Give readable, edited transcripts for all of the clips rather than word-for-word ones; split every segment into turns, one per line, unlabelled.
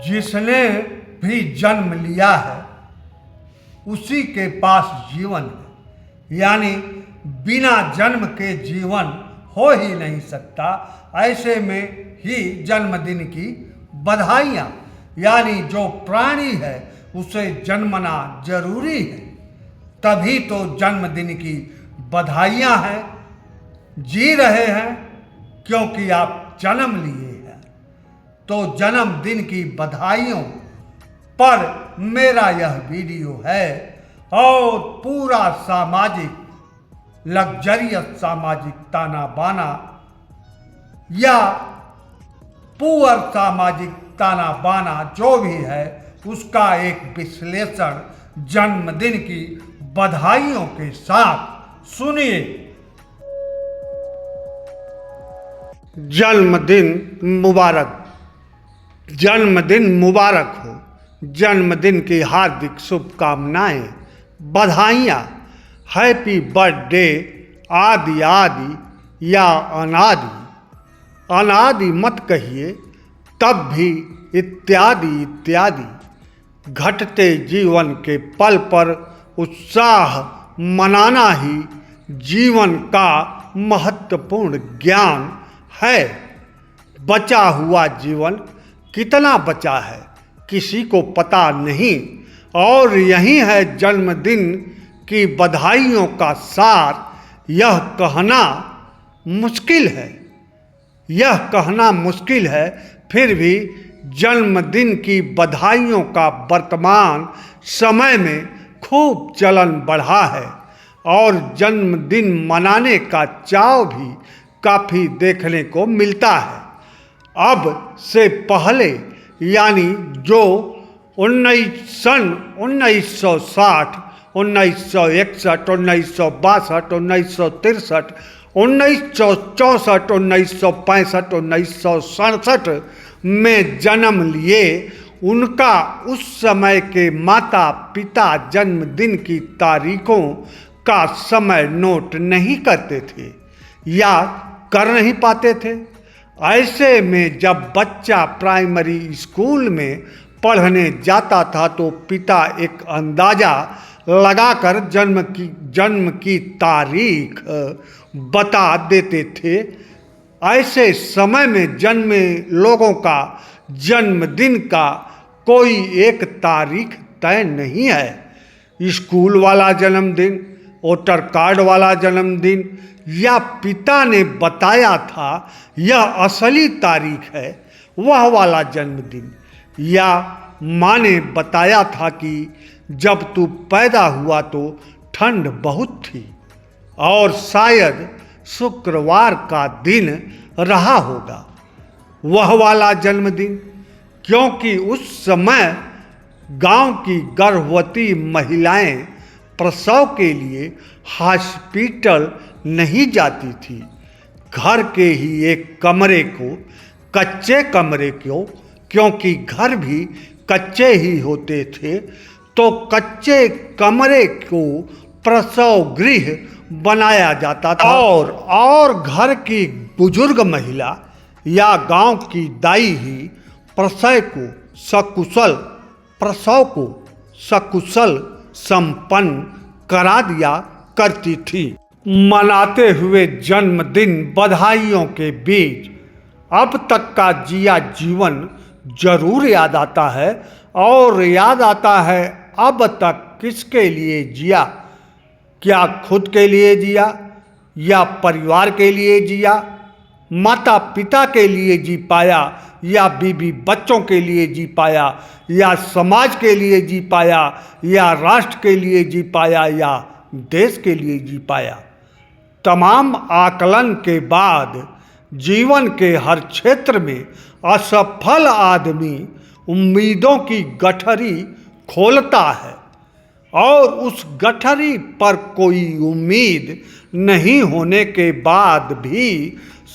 जिसने भी जन्म लिया है उसी के पास जीवन है, यानी बिना जन्म के जीवन हो ही नहीं सकता। ऐसे में ही जन्मदिन की बधाइयाँ, यानी जो प्राणी है उसे जन्मना जरूरी है, तभी तो जन्मदिन की बधाइयाँ हैं। जी रहे हैं क्योंकि आप जन्म लिए हैं, तो जन्मदिन की बधाइयों पर मेरा यह वीडियो है। और पूरा सामाजिक लग्जरियस सामाजिक ताना बाना या पुअर सामाजिक ताना बाना जो भी है उसका एक विश्लेषण जन्मदिन की बधाइयों के साथ सुनिए। जन्मदिन मुबारक, जन्मदिन मुबारक हो। जन्मदिन की हार्दिक शुभकामनाएं, बधाइयाँ। हैप्पी बर्थडे आदि आदि या अनादि, अनादि मत कहिए तब भी इत्यादि इत्यादि। घटते जीवन के पल पर उत्साह मनाना ही जीवन का महत्वपूर्ण ज्ञान है। बचा हुआ जीवन कितना बचा है किसी को पता नहीं, और यही है जन्मदिन की बधाइयों का सार। यह कहना मुश्किल है, यह कहना मुश्किल है, फिर भी जन्मदिन की बधाइयों का वर्तमान समय में खूब चलन बढ़ा है, और जन्मदिन मनाने का चाव भी काफ़ी देखने को मिलता है। अब से पहले यानी जो 1960, 1961, 1963, 1962, 1963, 1964, 1965, 1967 में जन्म लिए, उनका उस समय के माता पिता जन्मदिन की तारीखों का समय नोट नहीं करते थे या कर नहीं पाते थे। ऐसे में जब बच्चा प्राइमरी स्कूल में पढ़ने जाता था तो पिता एक अंदाज़ा लगाकर जन्म की तारीख बता देते थे। ऐसे समय में जन्मे लोगों का जन्मदिन का कोई एक तारीख तय नहीं है। स्कूल वाला जन्मदिन, वोटर कार्ड वाला जन्मदिन या पिता ने बताया था यह असली तारीख है वह वाला जन्मदिन, या माँ ने बताया था कि जब तू पैदा हुआ तो ठंड बहुत थी और शायद शुक्रवार का दिन रहा होगा वह वाला जन्मदिन, क्योंकि उस समय गांव की गर्भवती महिलाएं प्रसव के लिए हॉस्पिटल नहीं जाती थी। घर के ही एक कमरे को, कच्चे कमरे को, क्योंकि घर भी कच्चे ही होते थे, तो कच्चे कमरे को प्रसव गृह बनाया जाता था, और घर की बुजुर्ग महिला या गांव की दाई ही प्रसव को सकुशल संपन्न करा दिया करती थी। मनाते हुए जन्मदिन बधाइयों के बीच अब तक का जिया जीवन जरूर याद आता है, और याद आता है अब तक किसके लिए जिया। क्या खुद के लिए जिया या परिवार के लिए जिया, माता पिता के लिए जी पाया या बीबी बच्चों के लिए जी पाया, या समाज के लिए जी पाया, या राष्ट्र के लिए जी पाया, या देश के लिए जी पाया। तमाम आकलन के बाद जीवन के हर क्षेत्र में असफल आदमी उम्मीदों की गठरी खोलता है, और उस गठरी पर कोई उम्मीद नहीं होने के बाद भी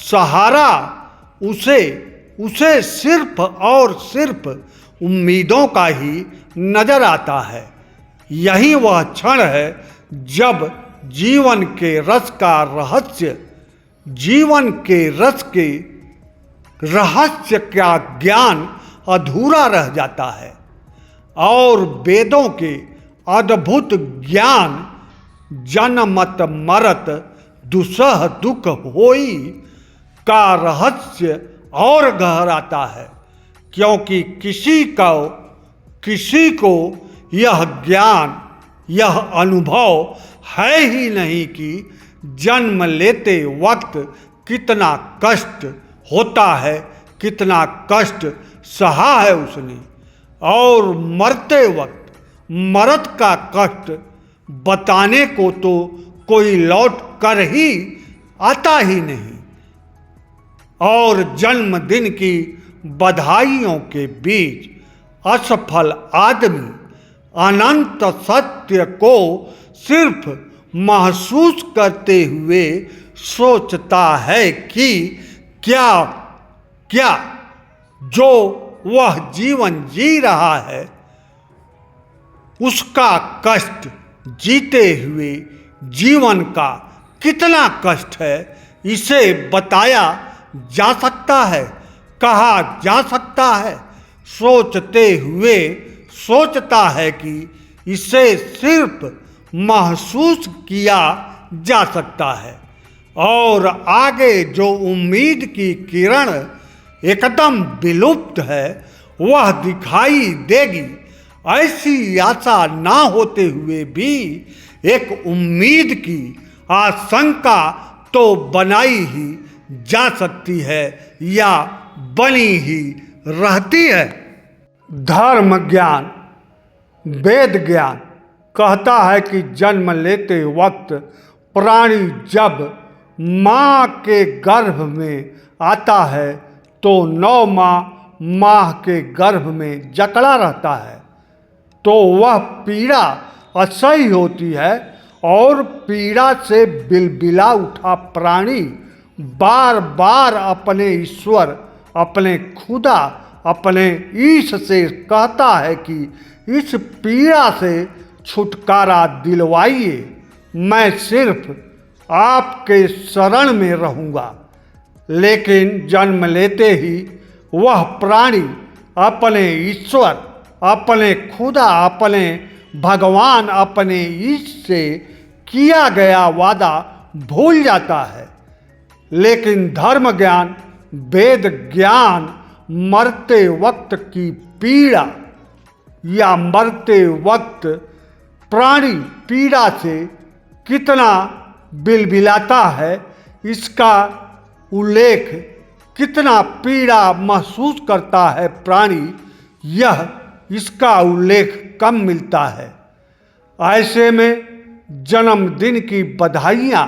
सहारा उसे सिर्फ और सिर्फ उम्मीदों का ही नजर आता है। यही वह क्षण है जब जीवन के रस का ज्ञान अधूरा रह जाता है और वेदों के अद्भुत ज्ञान जनमत मरत दुसह दुख होई का रहस्य और गहराता है, क्योंकि किसी को यह ज्ञान, यह अनुभव है ही नहीं कि जन्म लेते वक्त कितना कष्ट होता है, कितना कष्ट सहा है उसने, और मरते वक्त मरद का कष्ट बताने को तो कोई लौट कर ही आता ही नहीं। और जन्मदिन की बधाइयों के बीच असफल आदमी अनंत सत्य को सिर्फ महसूस करते हुए सोचता है कि क्या क्या जो वह जीवन जी रहा है उसका कष्ट जीते हुए जीवन का कितना कष्ट है, इसे बताया जा सकता है, कहा जा सकता है। सोचते हुए सोचता है कि इसे सिर्फ महसूस किया जा सकता है, और आगे जो उम्मीद की किरण एकदम विलुप्त है वह दिखाई देगी। ऐसी आशा ना होते हुए भी एक उम्मीद की आशंका तो बनाई ही जा सकती है या बनी ही रहती है। धर्म ज्ञान, वेद ज्ञान कहता है कि जन्म लेते वक्त प्राणी जब माँ के गर्भ में आता है तो 9 माह के गर्भ में जकड़ा रहता है, तो वह पीड़ा असह्य होती है और पीड़ा से बिलबिला उठा प्राणी बार बार अपने ईश्वर, अपने खुदा, अपने ईश से कहता है कि इस पीड़ा से छुटकारा दिलवाइए, मैं सिर्फ आपके शरण में रहूँगा। लेकिन जन्म लेते ही वह प्राणी अपने ईश्वर, अपने खुदा, अपने भगवान, अपने ईश से किया गया वादा भूल जाता है। लेकिन धर्म ज्ञान, वेद ज्ञान मरते वक्त की पीड़ा या मरते वक्त प्राणी पीड़ा से कितना बिलबिलाता है इसका उल्लेख, कितना पीड़ा महसूस करता है प्राणी, यह इसका उल्लेख कम मिलता है। ऐसे में जन्मदिन की बधाइयाँ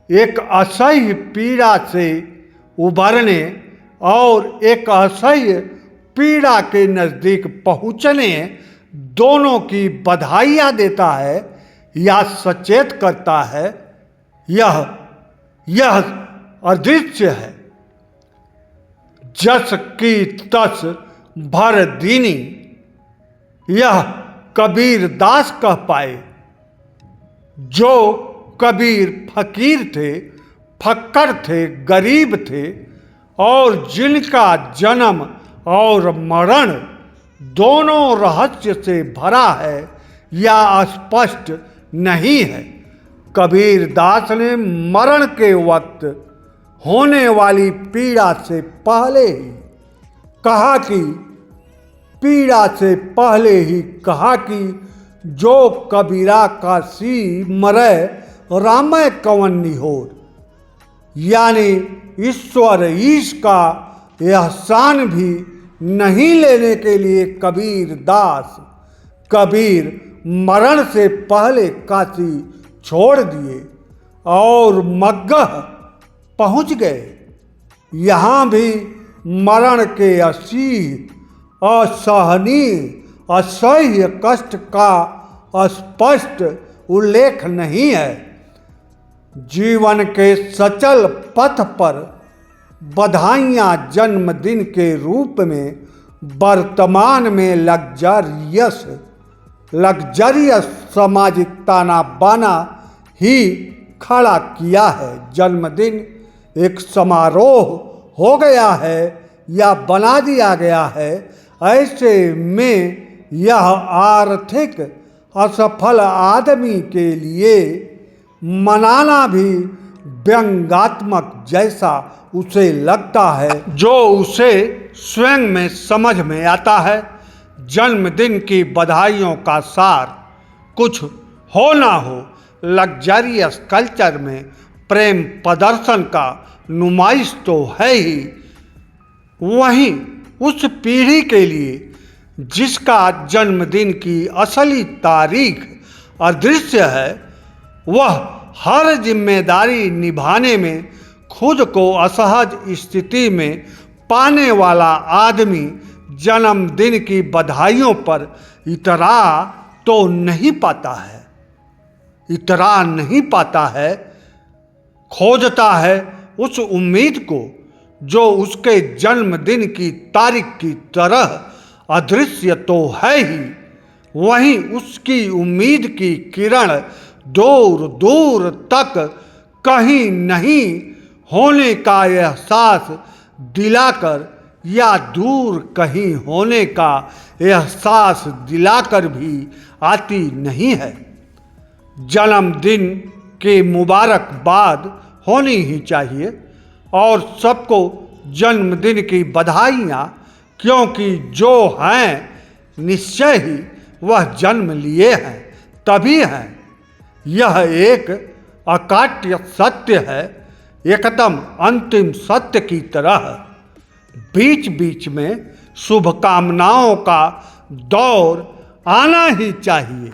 एक असह्य पीड़ा से उबरने और एक असह्य पीड़ा के नज़दीक पहुँचने, दोनों की बधाइयाँ देता है या सचेत करता है। यह अदृश्य है। जस की तस भर दीनी, यह कबीर दास कह पाए। जो कबीर फकीर थे, फक्कर थे, गरीब थे, और जिनका जन्म और मरण दोनों रहस्य से भरा है या स्पष्ट नहीं है। कबीर दास ने मरण के वक्त होने वाली पीड़ा से पहले ही कहा कि जो कबीरा का सी मरै रामय कवन निहोर, यानी ईश्वर ईश का एहसान भी नहीं लेने के लिए कबीर मरण से पहले काशी छोड़ दिए और मगह पहुँच गए। यहाँ भी मरण के असहनीय असह्य कष्ट का स्पष्ट उल्लेख नहीं है। जीवन के सचल पथ पर बधाइयाँ जन्मदिन के रूप में वर्तमान में लग्जरियस सामाजिक ताना बाना ही खड़ा किया है। जन्मदिन एक समारोह हो गया है, या बना दिया गया है, ऐसे में यह आर्थिक असफल आदमी के लिए मनाना भी व्यंग्यात्मक जैसा उसे लगता है, जो उसे स्वयं में समझ में आता है। जन्मदिन की बधाइयों का सार कुछ हो ना हो, लग्जरियस कल्चर में प्रेम प्रदर्शन का नुमाइश तो है ही, वहीं उस पीढ़ी के लिए जिसका जन्मदिन की असली तारीख अदृश्य है, वह हर जिम्मेदारी निभाने में खुद को असहज स्थिति में पाने वाला आदमी जन्मदिन की बधाइयों पर इतरा तो नहीं पाता है, इतरा नहीं पाता है, खोजता है उस उम्मीद को जो उसके जन्मदिन की तारीख की तरह अदृश्य तो है ही, वहीं उसकी उम्मीद की किरण दूर दूर तक कहीं नहीं होने का एहसास दिलाकर या दूर कहीं होने का एहसास दिलाकर भी आती नहीं है। जन्मदिन की मुबारकबाद होनी ही चाहिए और सबको जन्मदिन की बधाइयाँ, क्योंकि जो हैं निश्चय ही वह जन्म लिए हैं तभी हैं। यह एक अकाट्य सत्य है, एकदम अंतिम सत्य की तरह। बीच बीच में शुभकामनाओं का दौर आना ही चाहिए।